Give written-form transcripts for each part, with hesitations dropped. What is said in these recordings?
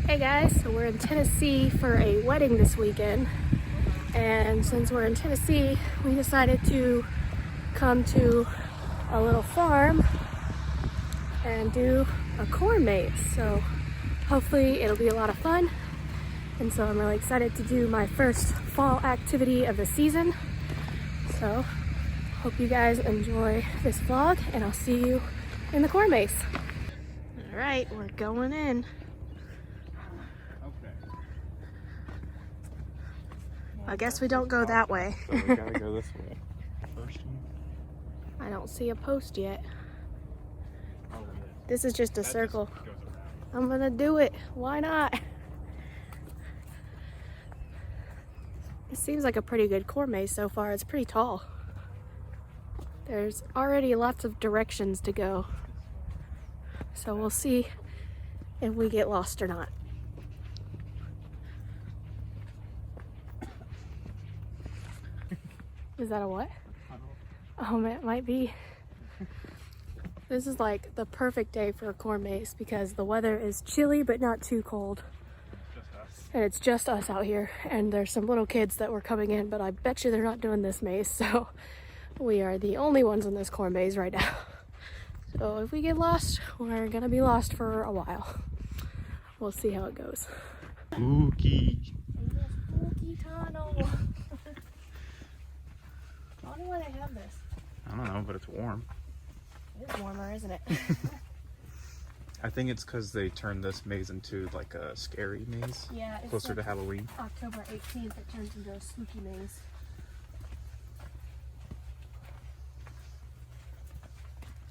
Hey guys, so we're in Tennessee for a wedding this weekend, and since we're in Tennessee, we decided to come to a little farm and do a corn maze. So hopefully it'll be a lot of fun, and so I'm really excited to do my first fall activity of the season. So hope you guys enjoy this vlog, and I'll see you in the corn maze. All right, we're going in. I guess we don't go that way. So we gotta go this way. I don't see a post yet. Oh, yeah. This is just a That circle. just goes around. I'm gonna do it. Why not? It seems like a pretty good corn maze so far. It's pretty tall. There's already lots of directions to go. So we'll see if we get lost or not. Is that a what? Oh man, it might be. This is like the perfect day for a corn maze because the weather is chilly but not too cold. Just us. And it's just us out here, and there's some little kids that were coming in, but I bet you they're not doing this maze, so we are the only ones in this corn maze right now. So if we get lost, we're gonna be lost for a while. We'll see how it goes. Spooky. Spooky tunnel. I wonder why they have this. I don't know, but it's warm. It is warmer, isn't it? I think it's because they turned this maze into like a scary maze. Yeah, it's Closer to like Halloween. October 18th, it turns into a spooky maze.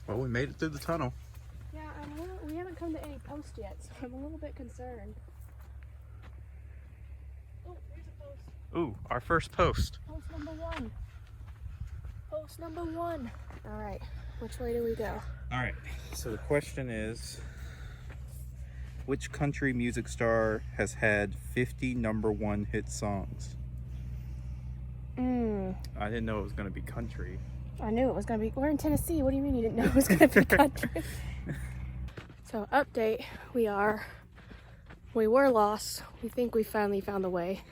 Well, we made it through the tunnel. Yeah, we haven't come to any post yet, so I'm a little bit concerned. Oh, here's a post. Ooh, our first post. Post number one. Post number one. All right, which way do we go? All right, so the question is, which country music star has had 50 #1 hit songs? I didn't know it was going to be country. I knew it was going to be. We're in Tennessee. What do you mean you didn't know it was going to be country? So, update. We were lost. We think we finally found the way.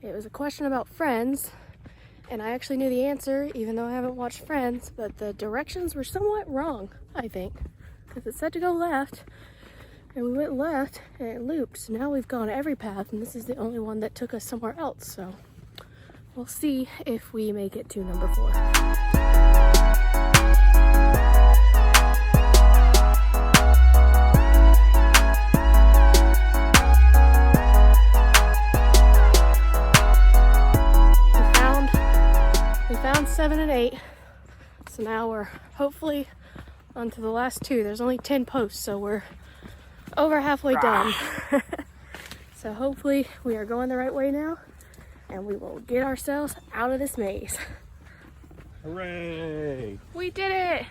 It was a question about Friends, and I actually knew the answer, even though I haven't watched Friends, but the directions were somewhat wrong, I think, because it said to go left, and we went left, and it looped, so now we've gone every path, and this is the only one that took us somewhere else, so we'll see if we make it to number 4. We found 7 and 8, so now we're hopefully onto the last 2. There's only 10 posts, so we're over halfway done. So hopefully we are going the right way now, and we will get ourselves out of this maze. Hooray! We did it!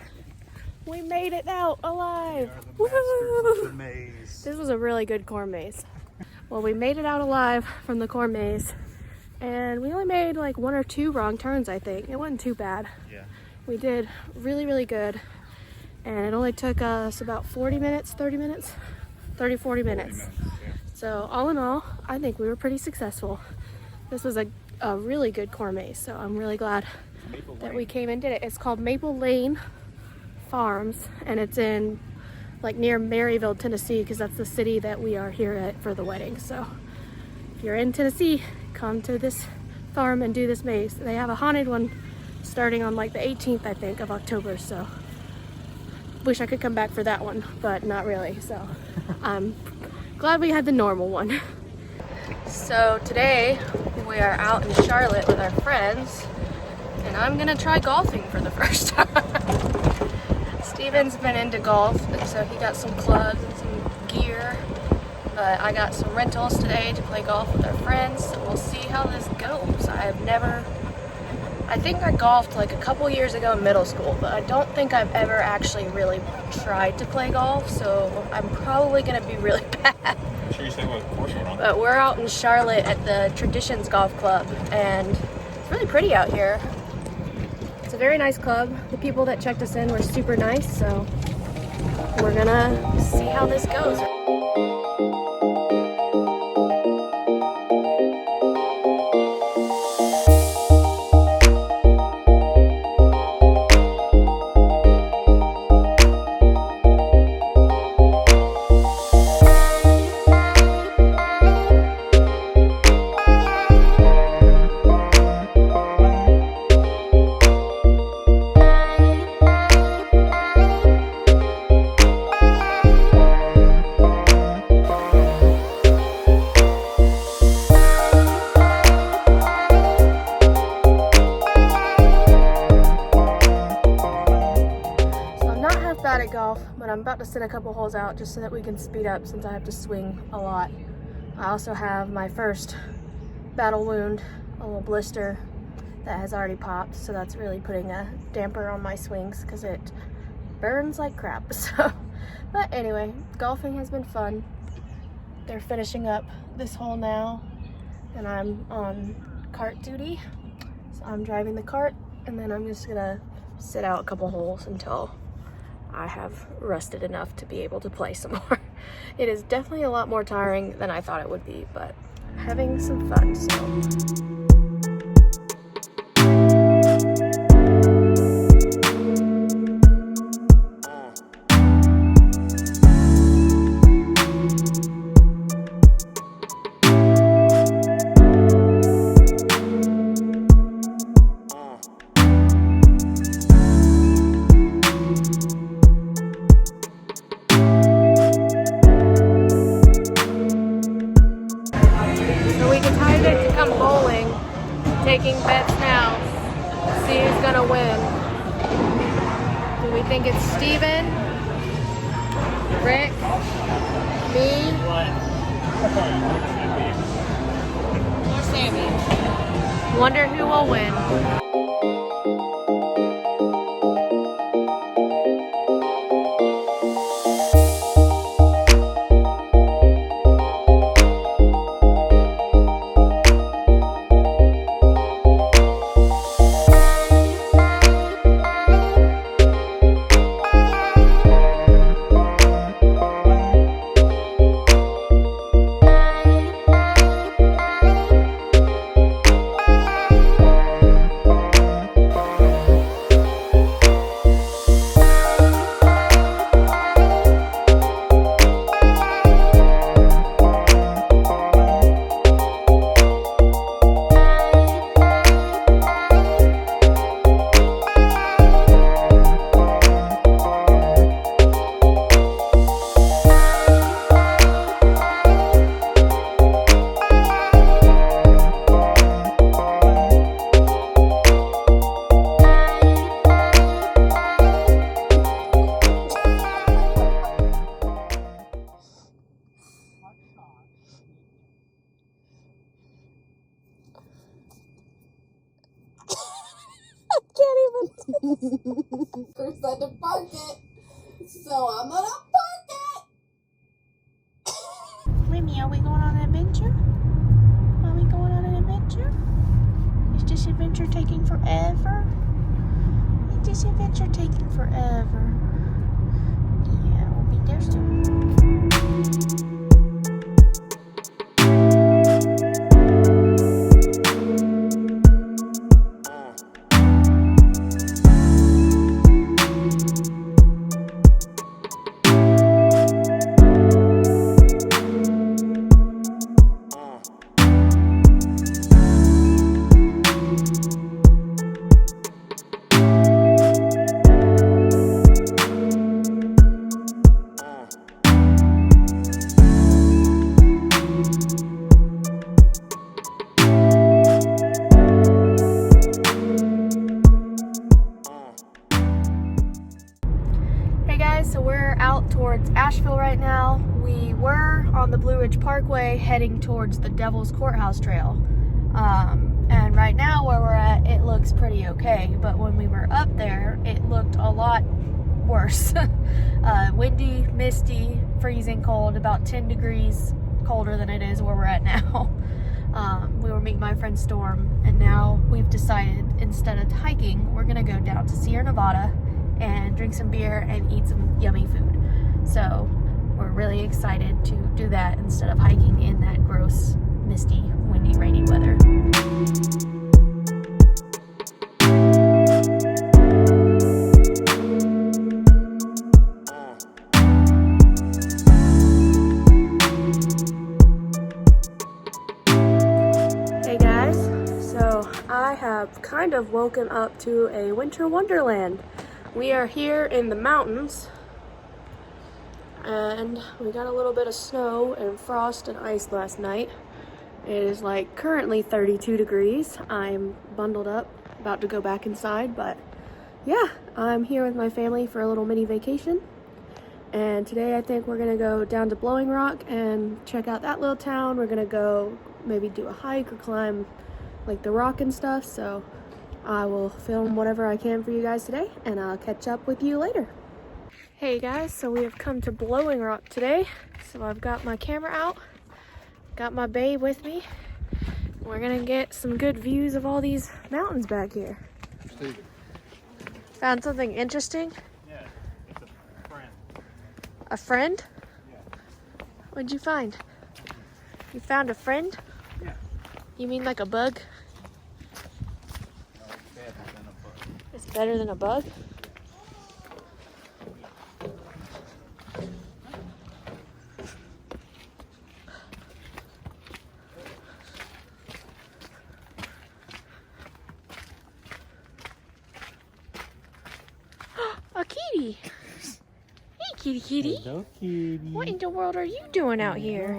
We made it out alive! We are the masters Woo! of the maze. This was a really good corn maze. Well, we made it out alive from the corn maze, and we only made like 1 or 2 wrong turns, I think. It wasn't too bad. Yeah. We did really, really good, and it only took us about 40 minutes, 30 minutes, 30, 40 minutes. 40 minutes, yeah. So all in all, I think we were pretty successful. This was a really good corn maze, so I'm really glad that we came and did it. It's called Maple Lane Farms, and it's in like near Maryville, Tennessee, because that's the city that we are here at for the wedding. So if you're in Tennessee, come to this farm and do this maze. They have a haunted one starting on like the 18th, I think, of October, so wish I could come back for that one, but not really. So I'm glad we had the normal one. So today we are out in Charlotte with our friends, and I'm gonna try golfing for the first time. Steven's been into golf, and so he got some clubs and some gear, but I got some rentals today to play golf with our friends, so we'll see how this goes. I think I golfed like a couple years ago in middle school, but I don't think I've ever actually really tried to play golf, so I'm probably gonna be really bad. I'm sure you say what course we're on. But we're out in Charlotte at the Traditions Golf Club, and it's really pretty out here. It's a very nice club. The people that checked us in were super nice, so we're gonna see how this goes. I'm about to send a couple holes out just so that we can speed up since I have to swing a lot. I also have my first battle wound, a little blister that has already popped, so that's really putting a damper on my swings because it burns like crap. So, but anyway, golfing has been fun. They're finishing up this hole now, and I'm on cart duty. So I'm driving the cart, and then I'm just gonna sit out a couple holes until I have rested enough to be able to play some more. It is definitely a lot more tiring than I thought it would be, but having some fun, so. Taking bets now. See who's gonna win. Do we think it's Steven? Rick? Me? Or Sammy? Wonder who will win. Chris had to park it, so I'm gonna park it. Remy, are we going on an adventure? Are we going on an adventure? Is this adventure taking forever? Is this adventure taking forever? Yeah, we'll be there soon. So we're out towards Asheville right now. We were on the Blue Ridge Parkway heading towards the Devil's Courthouse Trail. And right now where we're at, it looks pretty okay. But when we were up there, it looked a lot worse. Windy, misty, freezing cold, about 10 degrees colder than it is where we're at now. We were meeting my friend Storm, and now we've decided instead of hiking, we're gonna go down to Sierra Nevada and drink some beer and eat some yummy food. So we're really excited to do that instead of hiking in that gross, misty, windy, rainy weather. Hey guys, so I have kind of woken up to a winter wonderland. We are here in the mountains, and we got a little bit of snow and frost and ice last night. It is like currently 32 degrees. I'm bundled up, about to go back inside, but yeah, I'm here with my family for a little mini vacation, And today I think we're gonna go down to Blowing Rock and check out that little town. We're gonna go maybe do a hike or climb like the rock and stuff. So I will film whatever I can for you guys today, and I'll catch up with you later. Hey guys, so we have come to Blowing Rock today. So I've got my camera out, got my babe with me. We're gonna get some good views of all these mountains back here. Found something interesting? Yeah, it's a friend. A friend? Yeah. What'd you find? You found a friend? Yeah. You mean like a bug? No, it's better than a bug. It's better than a bug? A kitty! Hey kitty kitty! Hello, kitty. What in the world are you doing out here?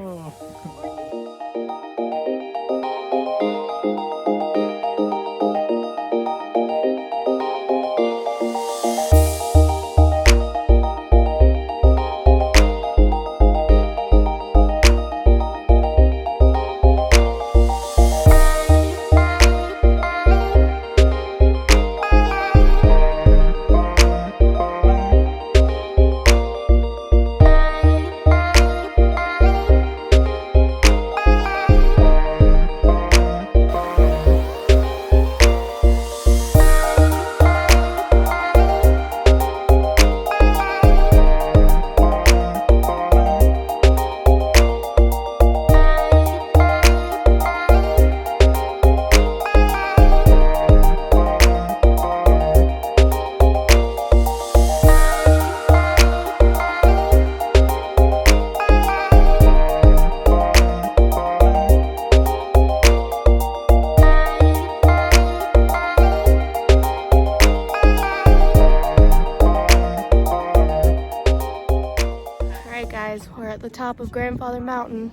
Guys, we're at the top of Grandfather Mountain.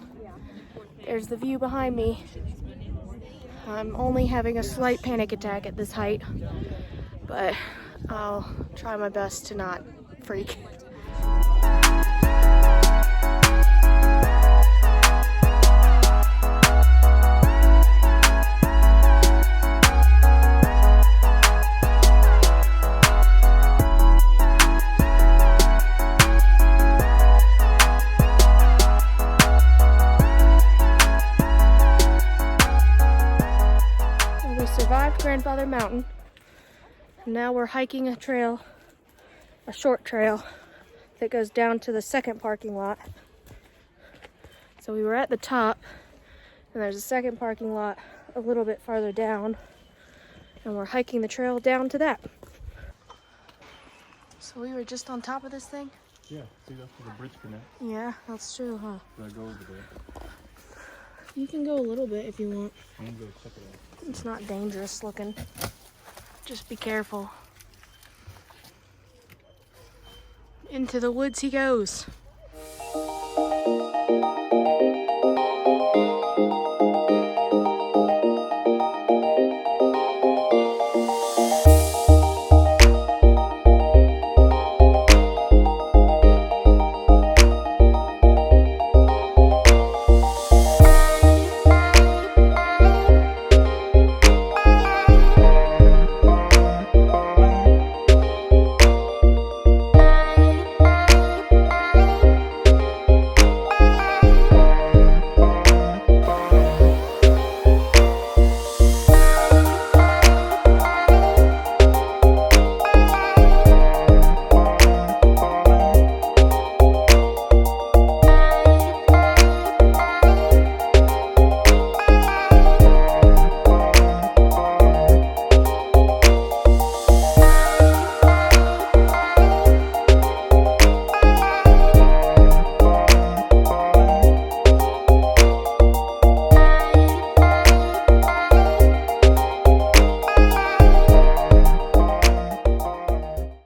There's the view behind me. I'm only having a slight panic attack at this height, but I'll try my best to not freak. Grandfather Mountain. Now we're hiking a trail, a short trail that goes down to the second parking lot. So we were at the top, and there's a second parking lot a little bit farther down, and we're hiking the trail down to that. So we were just on top of this thing? Yeah, see, that's where the bridge connects. Yeah, that's true, huh? Should I go over there? You can go a little bit if you want. I'm gonna go check it out. It's not dangerous looking. Just be careful. Into the woods he goes.